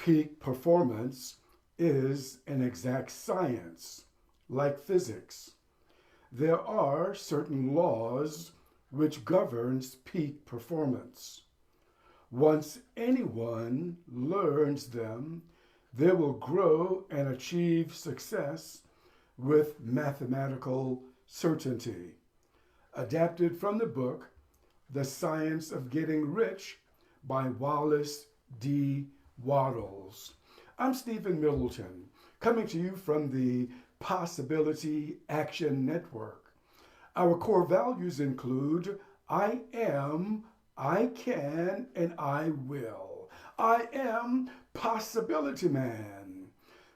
Peak performance is an exact science, like physics. There are certain laws which governs peak performance. Once anyone learns them, they will grow and achieve success with mathematical certainty. Adapted from the book, The Science of Getting Rich by Wallace Wattles. I'm Stephen Middleton, coming to you from the Possibility Action Network. Our core values include I am, I can, and I will. I am Possibility Man.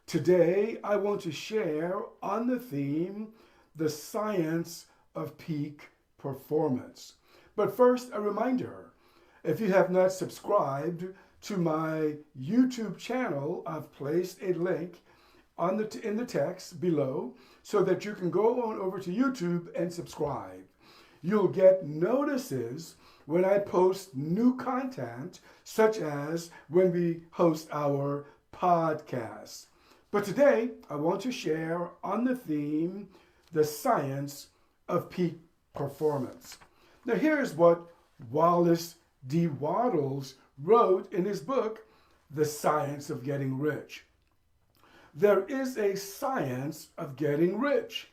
Today, I want to share on the theme, the science of peak performance. But first, a reminder, if you have not subscribed to my YouTube channel, I've placed a link in the text below so that you can go on over to YouTube and subscribe. You'll get notices when I post new content, such as when we host our podcast. But today, I want to share on the theme, the science of peak performance. Now, here's what Wallace Wattles wrote in his book, The Science of Getting Rich. There is a science of getting rich,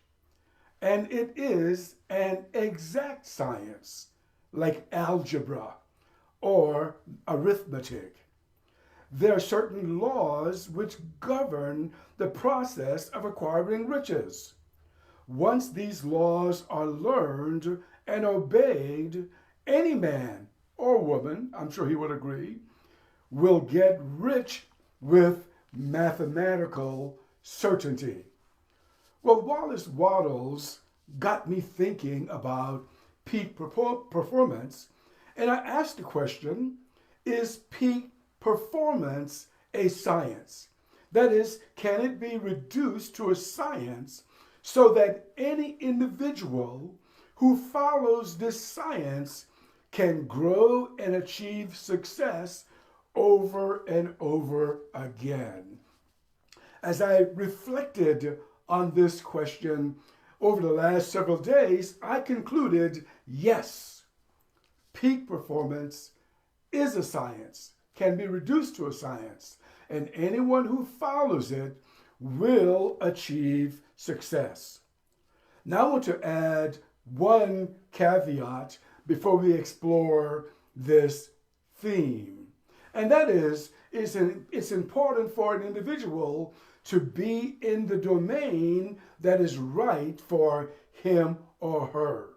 and it is an exact science, like algebra or arithmetic. There are certain laws which govern the process of acquiring riches. Once these laws are learned and obeyed, any man or woman, I'm sure he would agree, will get rich with mathematical certainty. Well, Wallace Wattles got me thinking about peak performance, and I asked the question, is peak performance a science? That is, can it be reduced to a science so that any individual who follows this science can grow and achieve success over and over again? As I reflected on this question over the last several days, I concluded, yes, peak performance is a science, can be reduced to a science, and anyone who follows it will achieve success. Now I want to add one caveat before we explore this theme. And that is, it's important for an individual to be in the domain that is right for him or her.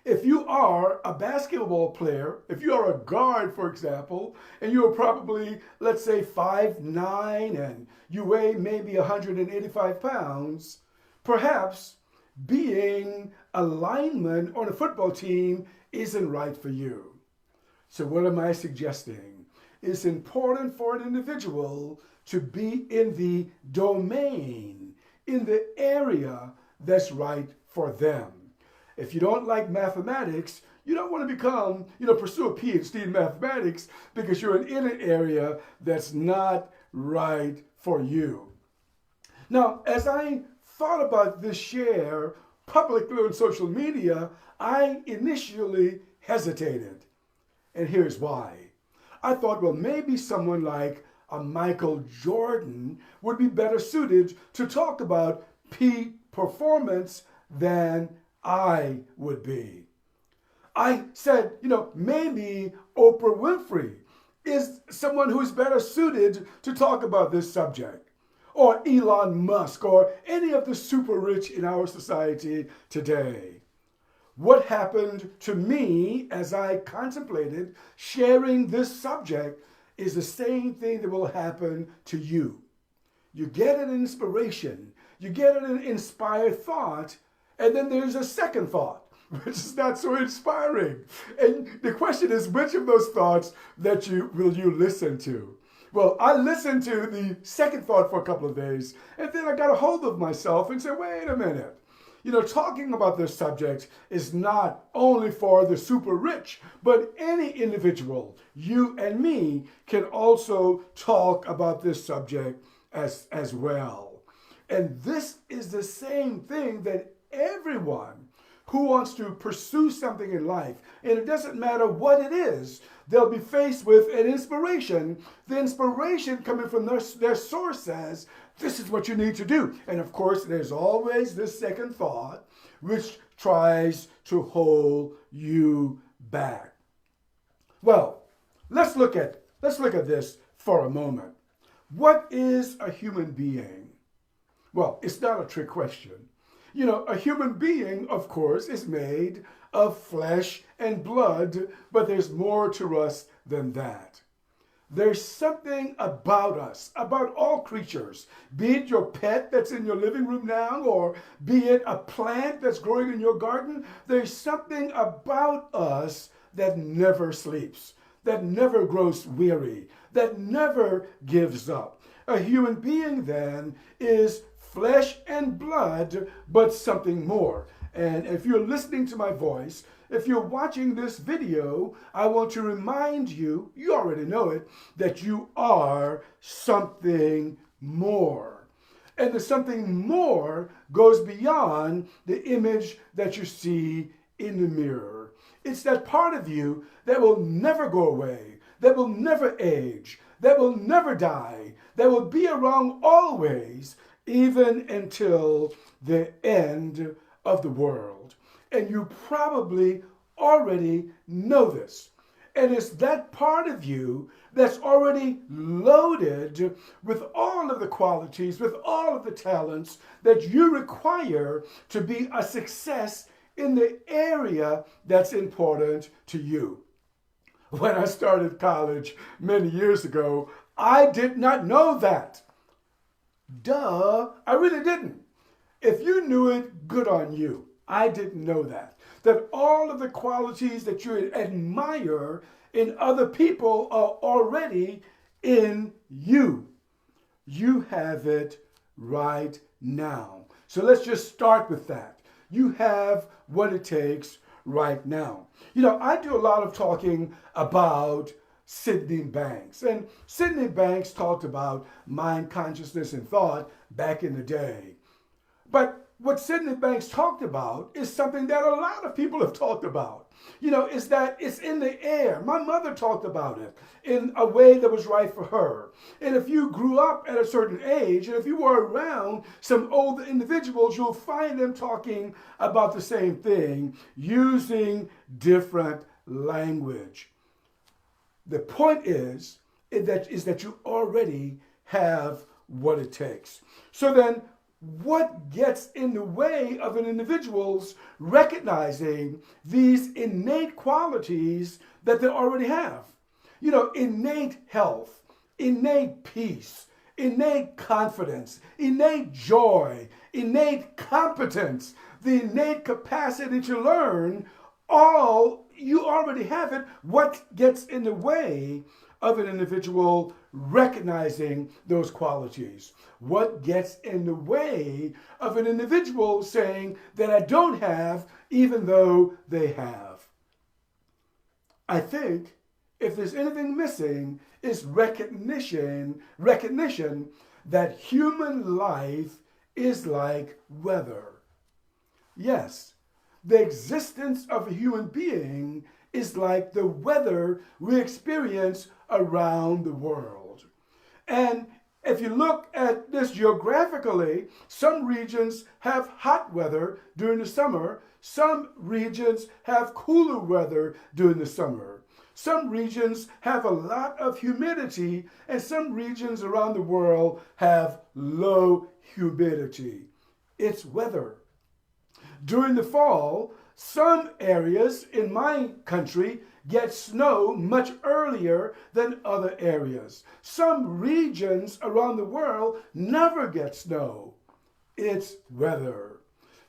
If you are a basketball player, if you are a guard, for example, and you are probably, let's say, 5'9", and you weigh maybe 185 pounds, perhaps being a lineman on a football team isn't right for you. So what am I suggesting? It's important for an individual to be in the domain, in the area that's right for them. If you don't like mathematics, you don't want to become, pursue a PhD in mathematics because you're in an area that's not right for you. Now, as I thought about this share publicly on social media, I initially hesitated. And here's why. I thought, well, maybe someone like a Michael Jordan would be better suited to talk about peak performance than I would be. I said, maybe Oprah Winfrey is someone who's better suited to talk about this subject, or Elon Musk, or any of the super rich in our society today. What happened to me as I contemplated sharing this subject is the same thing that will happen to you. You get an inspiration, you get an inspired thought, and then there's a second thought, which is not so inspiring. And the question is, which of those thoughts will you listen to? Well, I listened to the second thought for a couple of days, and then I got a hold of myself and said, wait a minute. Talking about this subject is not only for the super rich, but any individual, you and me, can also talk about this subject as well. And this is the same thing that everyone who wants to pursue something in life, and it doesn't matter what it is, they'll be faced with an inspiration. The inspiration coming from their source says, this is what you need to do. And of course, there's always this second thought, which tries to hold you back. Well, let's look at this for a moment. What is a human being? Well, it's not a trick question. A human being, of course, is made of flesh and blood, but there's more to us than that. There's something about us, about all creatures, be it your pet that's in your living room now, or be it a plant that's growing in your garden. There's something about us that never sleeps, that never grows weary, that never gives up. A human being, then, is flesh and blood, but something more. And if you're listening to my voice, if you're watching this video, I want to remind you, you already know it, that you are something more. And the something more goes beyond the image that you see in the mirror. It's that part of you that will never go away, that will never age, that will never die, that will be around always, even until the end of the world. And you probably already know this. And it's that part of you that's already loaded with all of the qualities, with all of the talents that you require to be a success in the area that's important to you. When I started college many years ago, I did not know that. Duh, I really didn't. If you knew it, good on you. I didn't know that. That all of the qualities that you admire in other people are already in you. You have it right now. So let's just start with that. You have what it takes right now. I do a lot of talking about Sydney Banks. And Sydney Banks talked about mind, consciousness, and thought back in the day. But what Sydney Banks talked about is something that a lot of people have talked about. Is that it's in the air. My mother talked about it in a way that was right for her. And if you grew up at a certain age, and if you were around some older individuals, you'll find them talking about the same thing using different language. The point is that you already have what it takes. So then, what gets in the way of an individual's recognizing these innate qualities that they already have? Innate health, innate peace, innate confidence, innate joy, innate competence, the innate capacity to learn, all you already have it. What gets in the way of an individual recognizing those qualities? What gets in the way of an individual saying that I don't have, even though they have? I think if there's anything missing, is recognition that human life is like weather. Yes, the existence of a human being is like the weather we experience around the world. And if you look at this geographically, some regions have hot weather during the summer. Some regions have cooler weather during the summer. Some regions have a lot of humidity, and some regions around the world have low humidity. It's weather. During the fall, some areas in my country get snow much earlier than other areas. Some regions around the world never get snow. It's weather.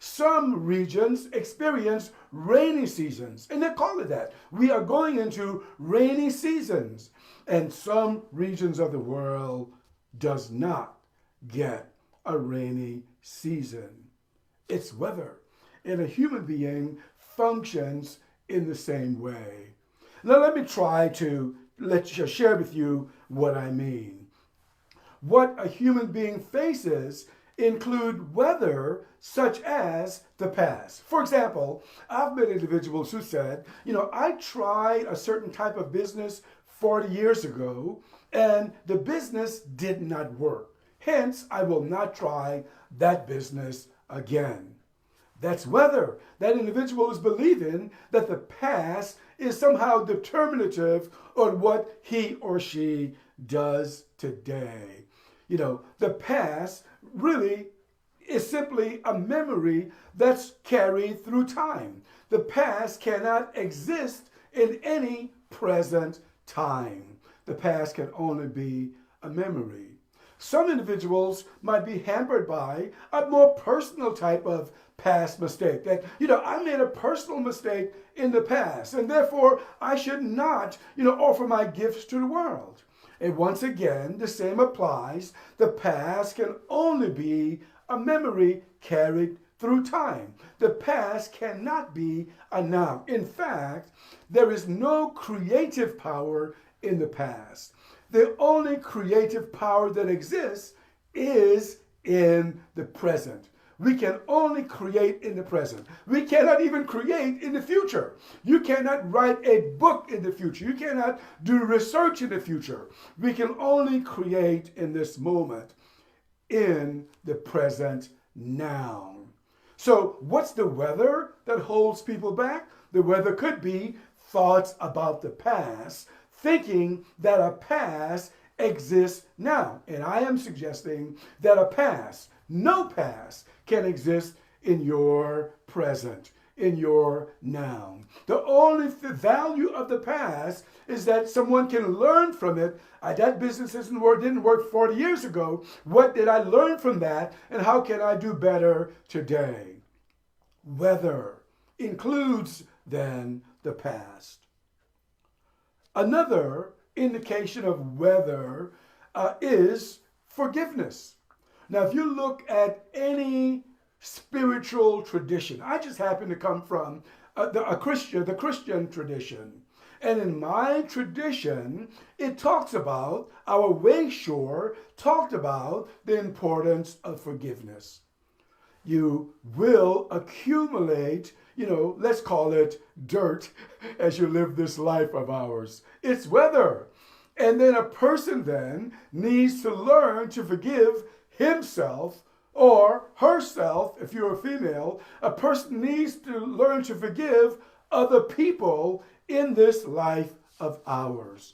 Some regions experience rainy seasons, and they call it that. We are going into rainy seasons. And some regions of the world does not get a rainy season. It's weather. And a human being functions in the same way. Now let me try to share with you what I mean. What a human being faces include weather such as the past. For example, I've met individuals who said, I tried a certain type of business 40 years ago and the business did not work. Hence, I will not try that business again. That's weather. That individual is believing that the past is somehow determinative on what he or she does today. The past really is simply a memory that's carried through time. The past cannot exist in any present time. The past can only be a memory. Some individuals might be hampered by a more personal type of past mistake. That, I made a personal mistake in the past, and therefore I should not, offer my gifts to the world. And once again, the same applies. The past can only be a memory carried through time. The past cannot be a noun. In fact, there is no creative power in the past. The only creative power that exists is in the present. We can only create in the present. We cannot even create in the future. You cannot write a book in the future. You cannot do research in the future. We can only create in this moment, in the present now. So what's the weather that holds people back? The weather could be thoughts about the past, thinking that a past exists now. And I am suggesting that a past, no past, can exist in your present, in your now. The only value of the past is that someone can learn from it. That business didn't work 40 years ago. What did I learn from that, and how can I do better today? Weather includes then the past. Another indication of weather is forgiveness. Now, if you look at any spiritual tradition, I just happen to come from the Christian tradition. And in my tradition, it talks about, our way shore talked about the importance of forgiveness. You will accumulate, let's call it dirt as you live this life of ours. It's weather. And then a person then needs to learn to forgive himself or herself. If you're a female, a person needs to learn to forgive other people in this life of ours.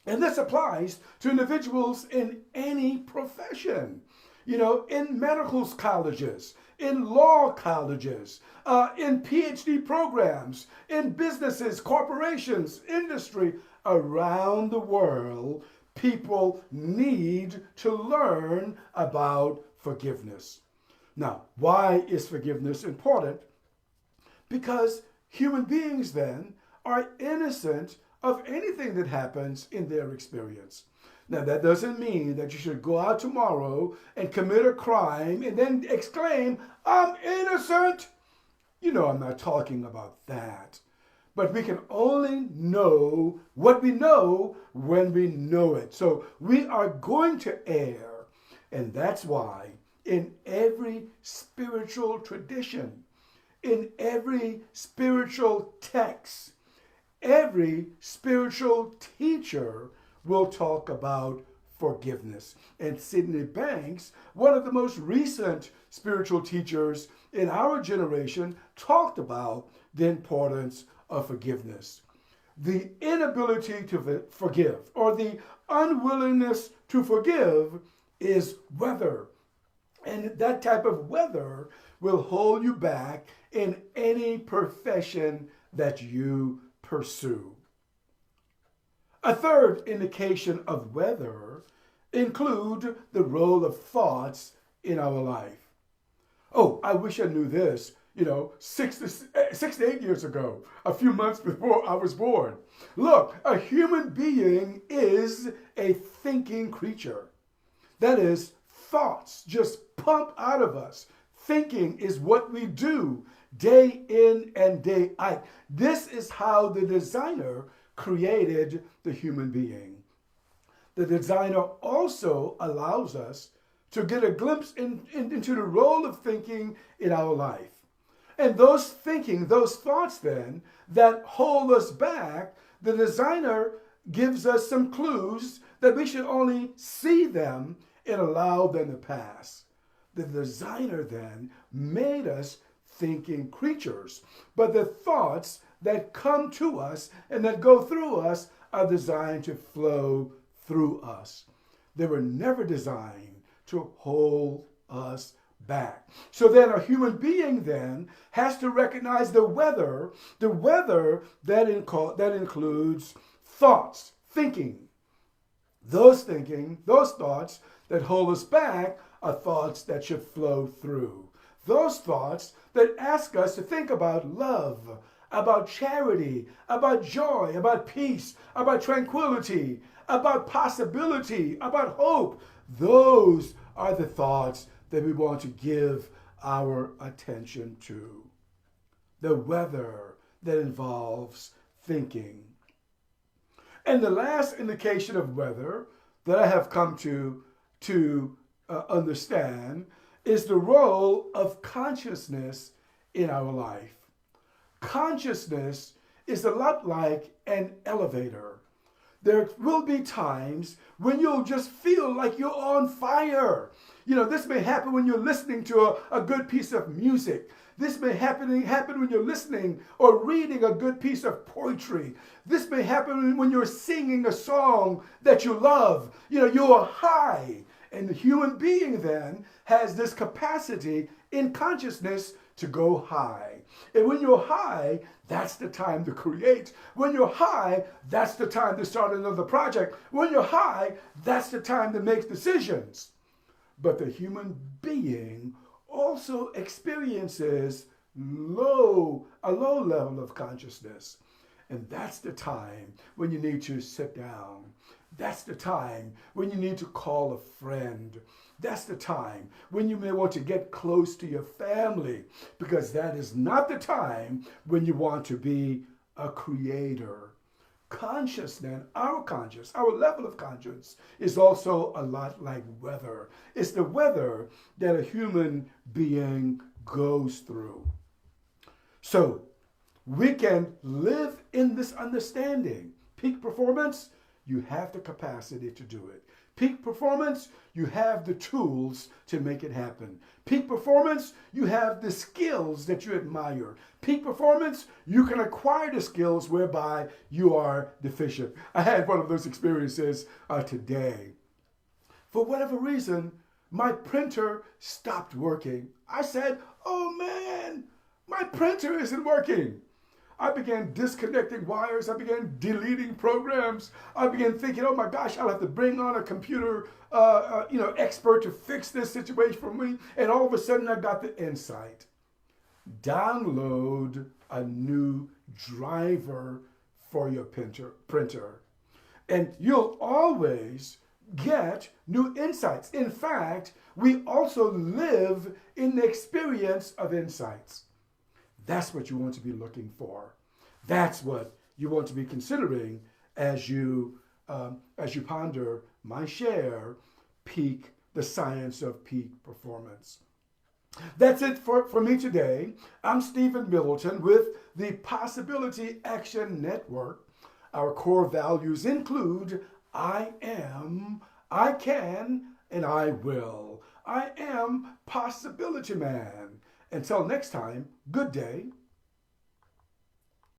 And this applies to individuals in any profession, in medical colleges, in law colleges, in PhD programs, in businesses, corporations, industry, around the world. People need to learn about forgiveness. Now, why is forgiveness important? Because human beings then are innocent of anything that happens in their experience. Now, that doesn't mean that you should go out tomorrow and commit a crime and then exclaim, "I'm innocent." I'm not talking about that. But we can only know what we know when we know it. So we are going to err. And that's why in every spiritual tradition, in every spiritual text, every spiritual teacher will talk about forgiveness. And Sydney Banks, one of the most recent spiritual teachers in our generation, talked about the importance of forgiveness. The inability to forgive, or the unwillingness to forgive, is weather. And that type of weather will hold you back in any profession that you pursue. A third indication of weather include the role of thoughts in our life. Oh, I wish I knew this, 6 to 8 years ago, a few months before I was born. Look, a human being is a thinking creature. That is, thoughts just pump out of us. Thinking is what we do day in and day out. This is how the designer created the human being. The designer also allows us to get a glimpse into the role of thinking in our life. And those thoughts then, that hold us back, the designer gives us some clues that we should only see them and allow them to pass. The designer then made us thinking creatures, but the thoughts that come to us and that go through us are designed to flow through us. They were never designed to hold us back. So then a human being then has to recognize the weather that includes thoughts, thinking. Those thoughts that hold us back are thoughts that should flow through. Those thoughts that ask us to think about love, about charity, about joy, about peace, about tranquility, about possibility, about hope. Those are the thoughts that we want to give our attention to. The weather that involves thinking. And the last indication of weather that I have come to understand is the role of consciousness in our life. Consciousness is a lot like an elevator. There will be times when you'll just feel like you're on fire. This may happen when you're listening to a good piece of music. This may happen when you're listening or reading a good piece of poetry. This may happen when you're singing a song that you love. You're high. And the human being then has this capacity in consciousness to go high. And when you're high, that's the time to create. When you're high, that's the time to start another project. When you're high, that's the time to make decisions. But the human being also experiences a low level of consciousness. And that's the time when you need to sit down. That's the time when you need to call a friend. That's the time when you may want to get close to your family, because that is not the time when you want to be a creator. Consciousness, our level of conscience is also a lot like weather. It's the weather that a human being goes through. So we can live in this understanding. Peak performance, you have the capacity to do it. Peak performance, you have the tools to make it happen. Peak performance, you have the skills that you admire. Peak performance, you can acquire the skills whereby you are deficient. I had one of those experiences today. For whatever reason, my printer stopped working. I said, oh man, my printer isn't working. I began disconnecting wires. I began deleting programs. I began thinking, oh my gosh, I'll have to bring on a computer expert to fix this situation for me. And all of a sudden I got the insight. Download a new driver for your printer. And you'll always get new insights. In fact, we also live in the experience of insights. That's what you want to be looking for. That's what you want to be considering as you ponder my share, the science of peak performance. That's it for me today. I'm Stephen Middleton with the Possibility Action Network. Our core values include I am, I can, and I will. I am Possibility Man. Until next time, good day